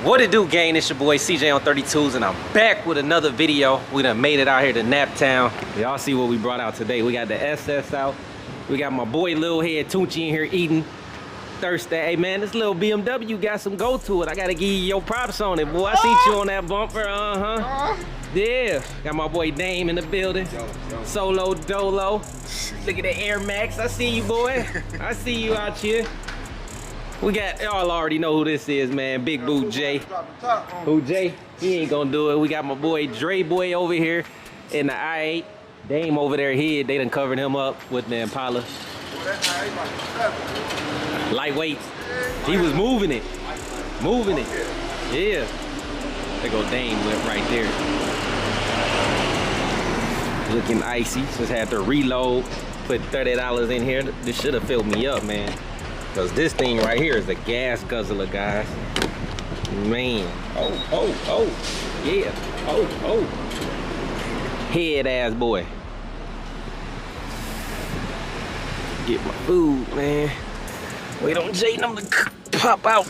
What it do, gang? It's your boy CJ on 32s, and I'm back with another video. We done made it out here to Naptown. Y'all see what we brought out today. We got the SS out. We got my boy Lil Head Tunchi in here eating. Thirsty. Hey man, this little BMW got some go to it. I gotta give you your props on it, boy. I seen you on that bumper, Yeah. Got my boy Dame in the building. Solo Dolo. Look at the Air Max. I see you, boy. I see you out here. We got, y'all already know who this is, man. Big Boot Jay. Who Jay? He ain't gonna do it. We got my boy Dre Boy over here in the I-8. Dame over there, they done covered him up with the Impala. Lightweight. He was moving it. Moving it. Yeah. There go Dame went right there. Looking icy. Just had to reload. Put $30 in here. This should have filled me up, man. Because this thing right here is a gas guzzler, guys. Man. Oh. Yeah. Oh. Head ass boy. Get my food, man. Wait on Jay and them to pop out.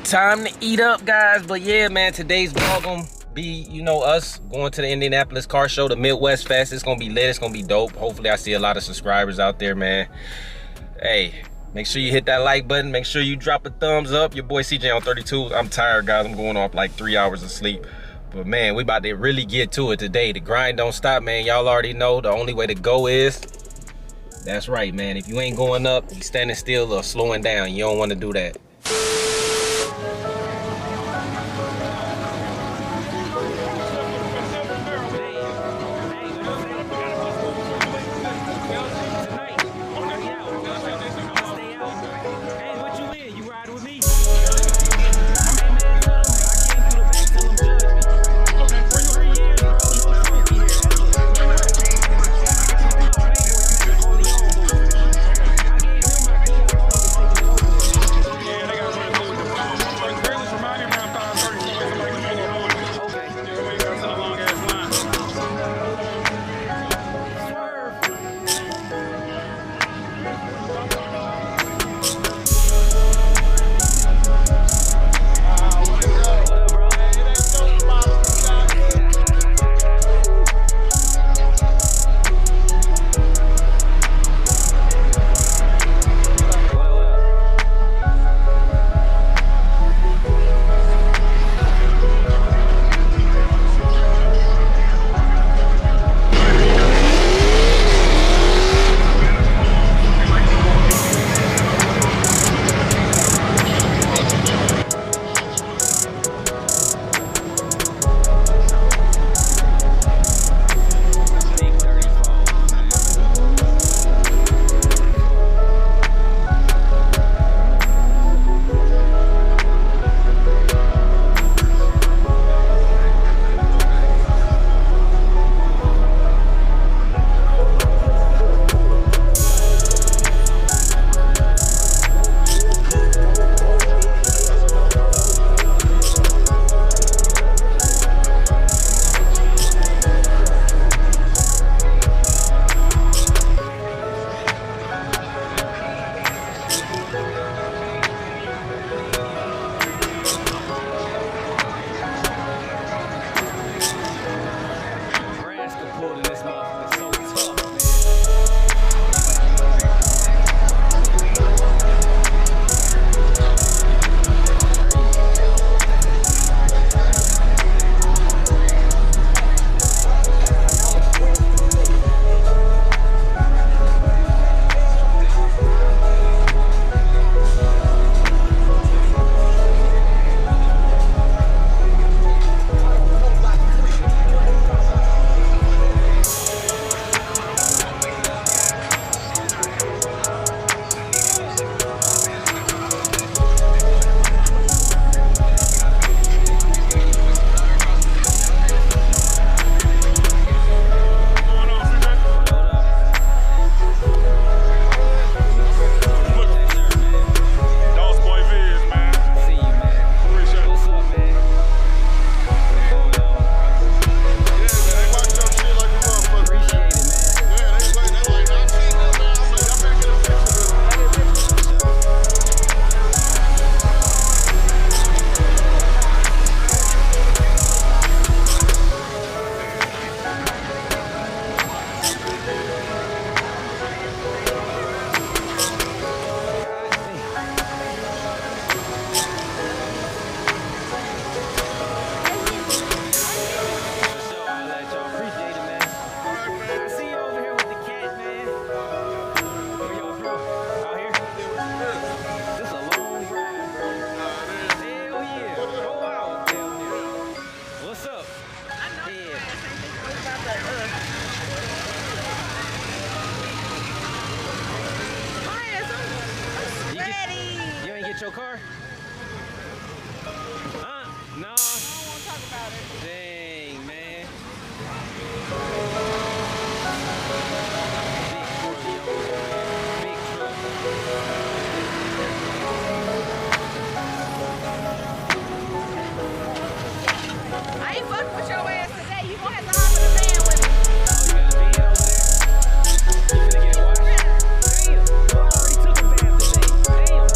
Time to eat up, guys. But yeah, man, today's vlog gonna be, you know, us going to the Indianapolis car show, the Midwest Fest. It's gonna be lit. It's gonna be dope. Hopefully I see a lot of subscribers out there, man. Hey, make sure you hit that like button. Make sure you drop a thumbs up. Your boy CJ on 32. I'm tired, guys. I'm going off like 3 hours of sleep. But man, we about to really get to it today. The grind don't stop, man. Y'all already know the only way to go is, that's right, man. If you ain't going up, you standing still or slowing down. You don't want to do that. about your car? Huh? No. I don't want to talk about it. Dang, man. Big truck. I ain't fucking with your ass today. You gonna have to hop in the van with me. Oh, you got a van over there? You finna get it washed? Damn. I already took a bath today. Damn.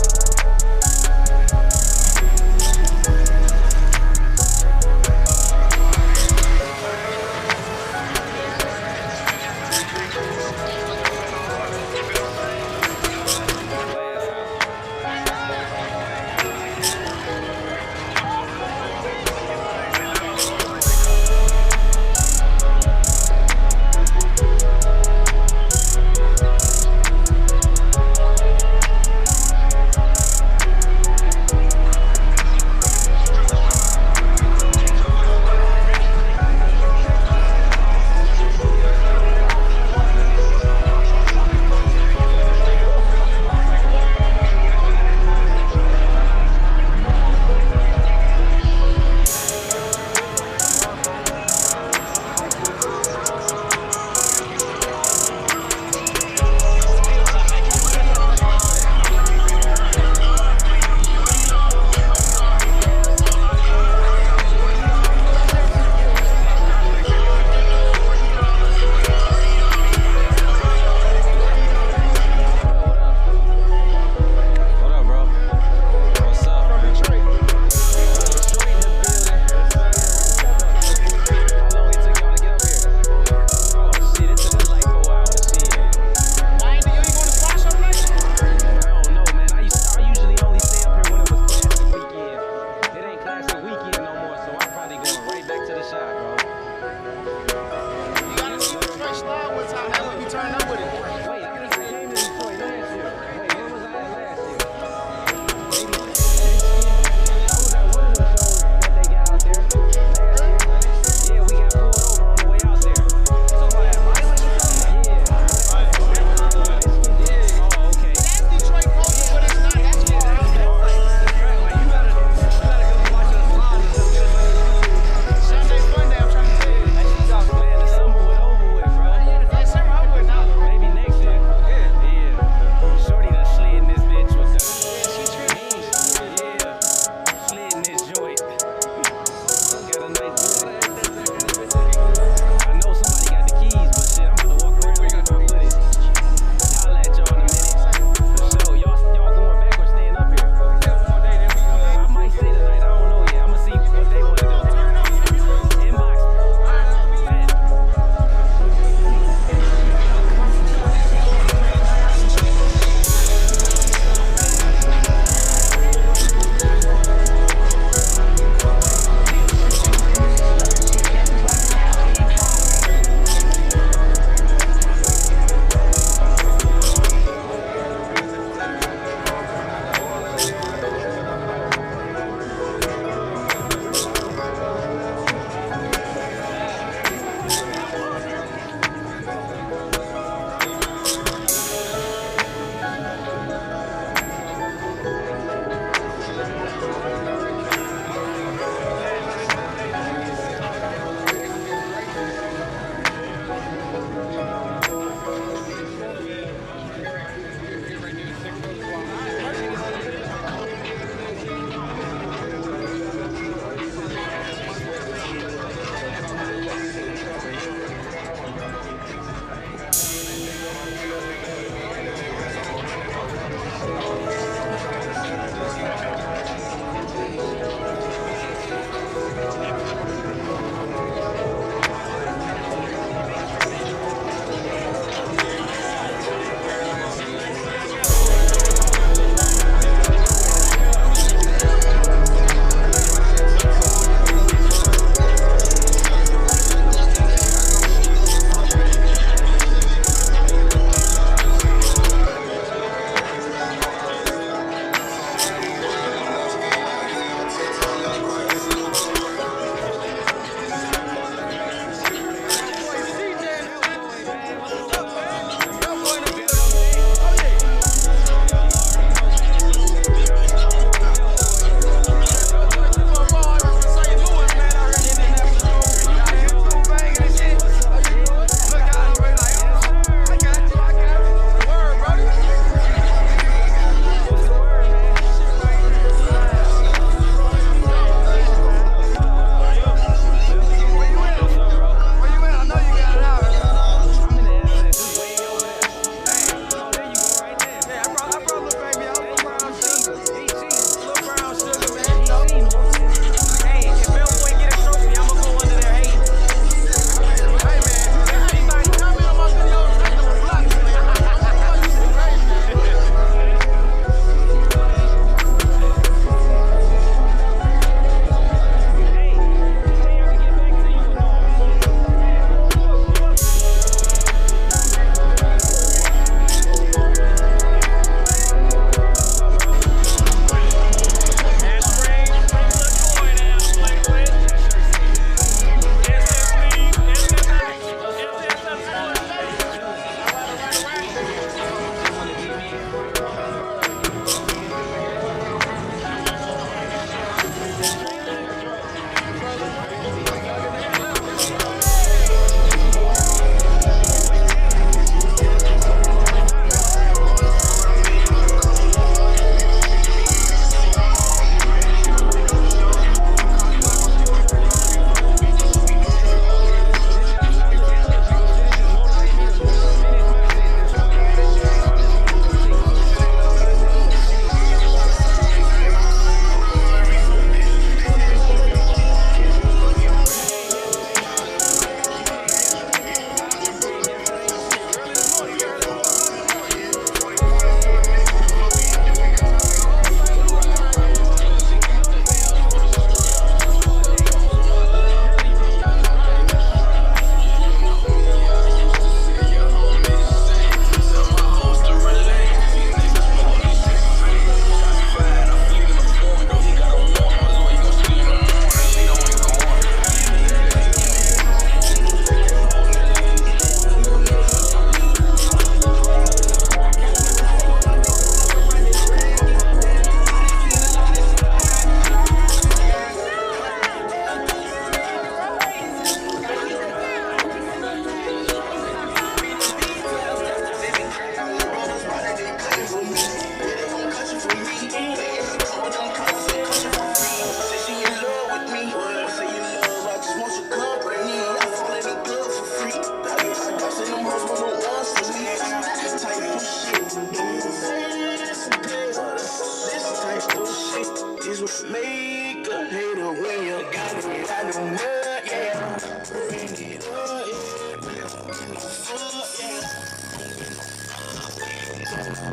to make a hater when you got it out the mud, yeah. Bring it up,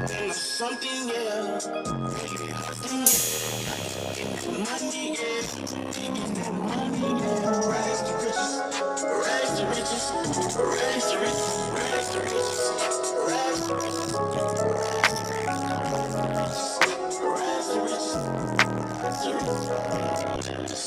yeah. Something, yeah. Money, yeah. Money, yeah. Rise to riches, rise to riches, rise to riches, rise to riches, rise to riches, rise to riches, rise to riches.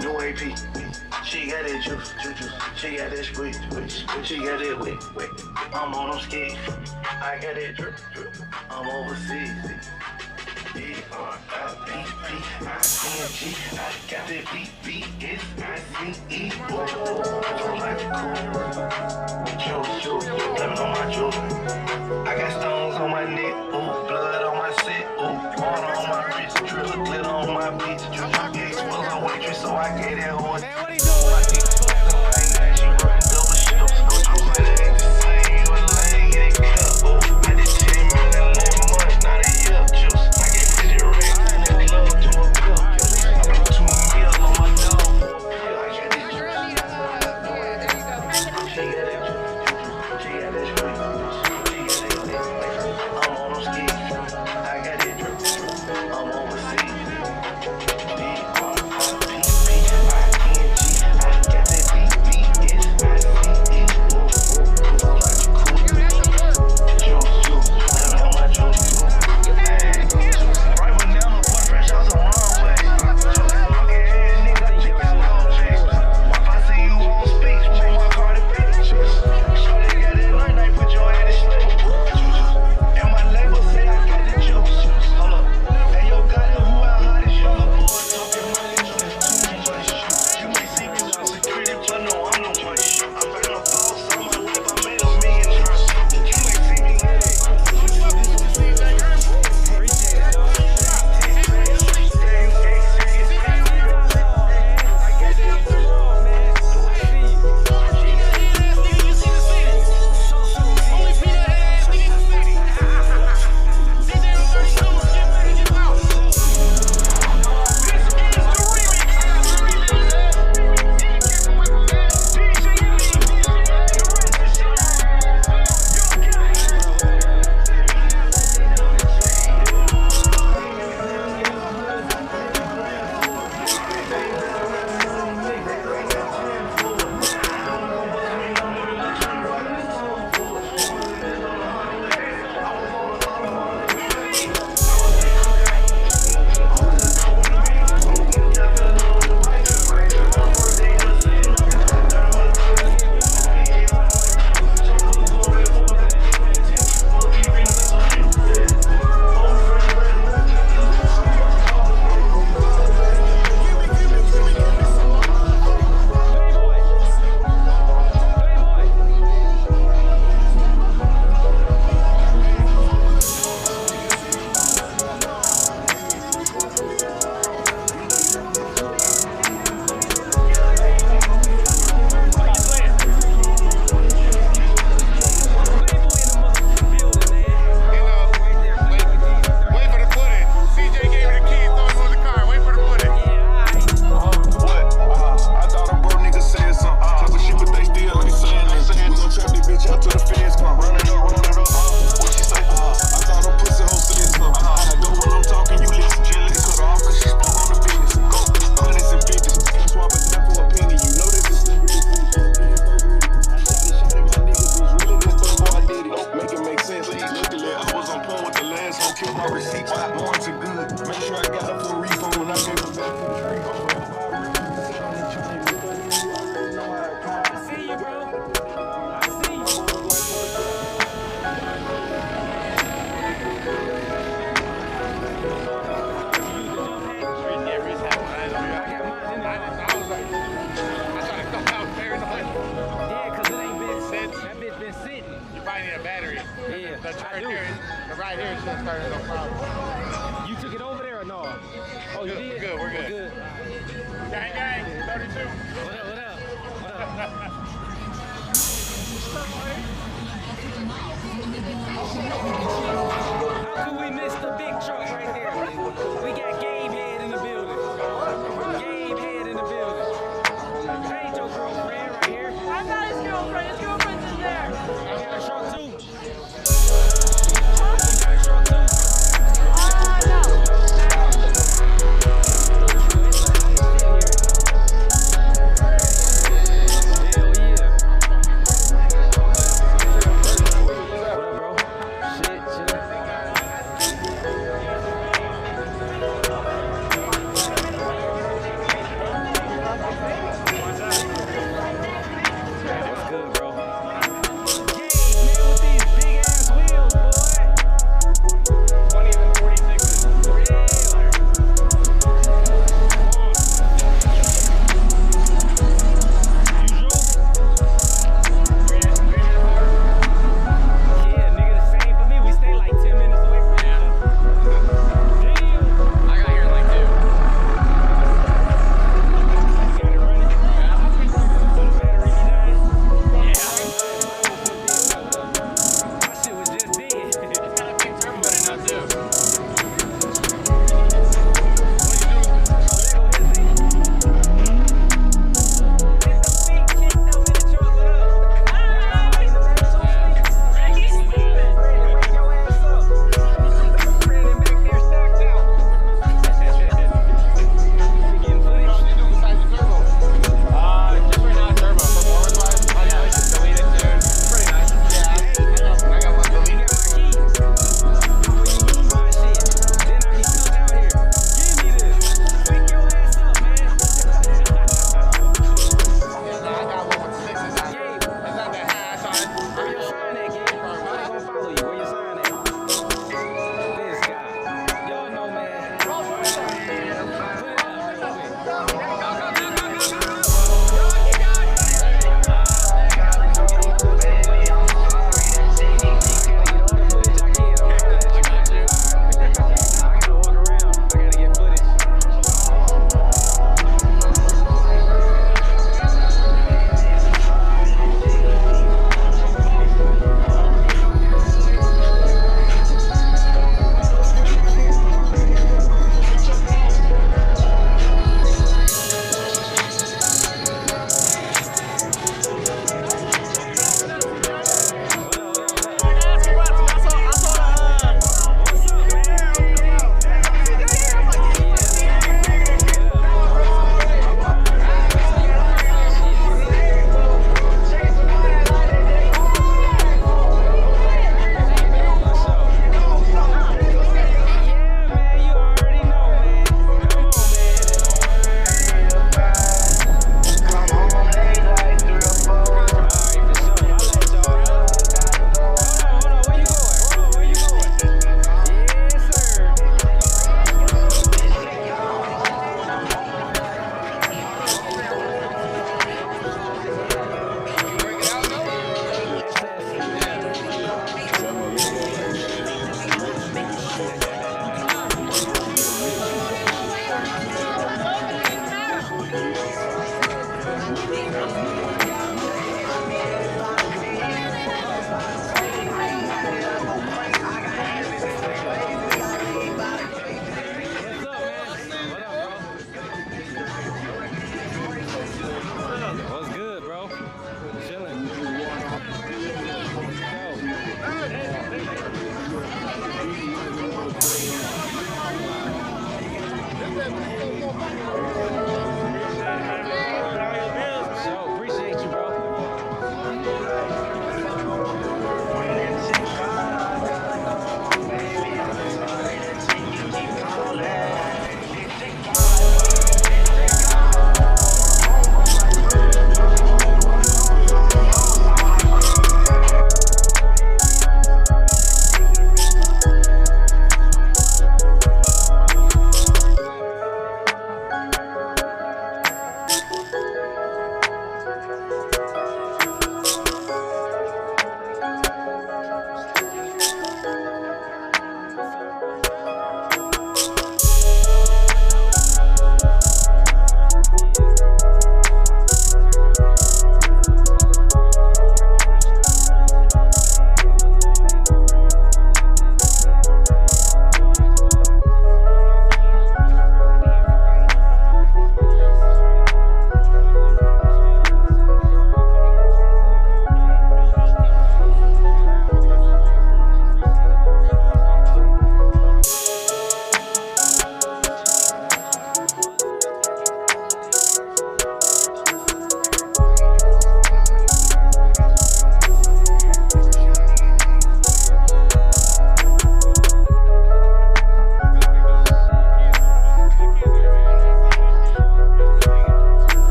No AP. She got that juice. She got that squeeze. She got that wet. I'm on them skis. I got that drip. I'm overseas. B-R-I-P-P-I-N-G. I got that B-B-S-I-C-E. Whoa, don't like you cool. Juice. Lemon on my juice. I got stones on my neck. Ooh, blood on my set. Ooh, water on my wrist. Drill glitter on my beach. Ex was a waitress, so I gave that horse. Man, what he doing? She running double shifts. I'm saying it ain't the same. You a lame, you ain't cut. Ooh, I did 10 million last month, not a year. Juice. I get 50 racks and that love to a cup. I put 2 mil on my dog. Yeah, I got this juice. Yeah, there you go. She got that juice. She got that juice. She got that check my receipts. My arms are good. Make sure I got a full refund when I get to the I see you, bro. I see you. Right here, it's gonna start no problem. You took it over there or no? Oh, you did? We're good. Gang, gang, 32. What up? How could we miss the big truck right there? We got Gabe Head in the building. Gabe Head in the building. That ain't your girlfriend right here. I'm not his girlfriend. His girlfriend's in there. I got a truck too.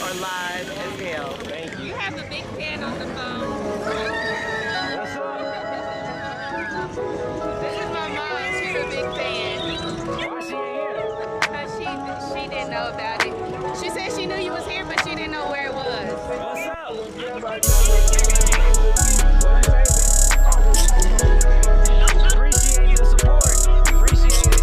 are live as hell. Thank You you. have a big fan on the phone. What's up? This is my mom. She's a big fan. Why she ain't here? She didn't know about it. She said she knew you was here, but she didn't know where it was. What's up? Appreciate the support. Appreciate it.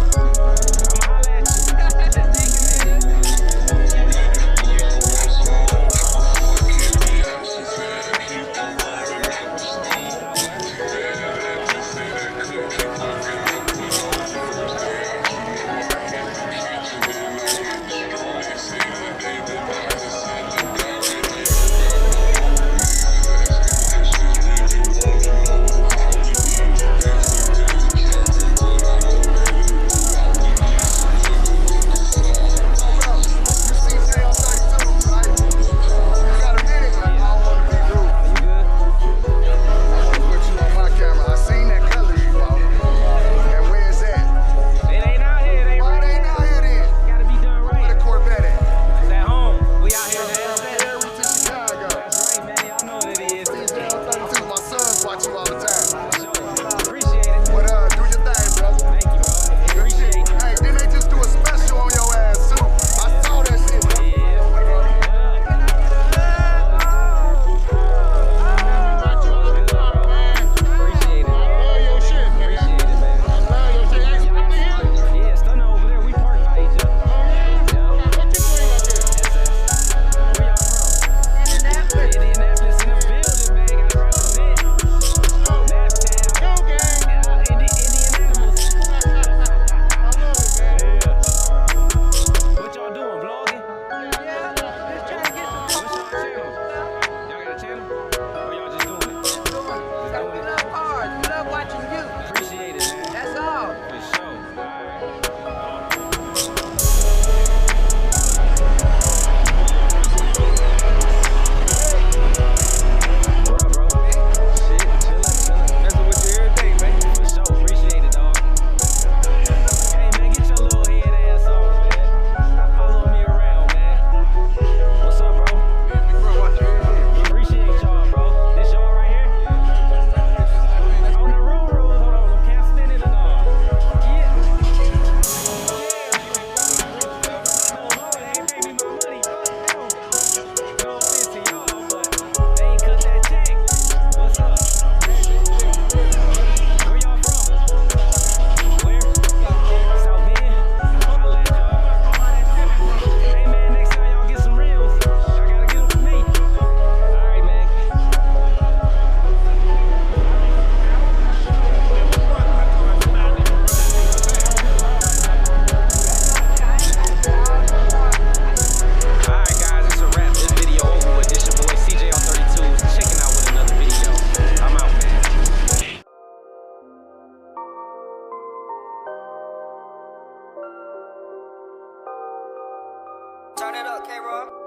I'ma holla at Turn it up, K-Rock.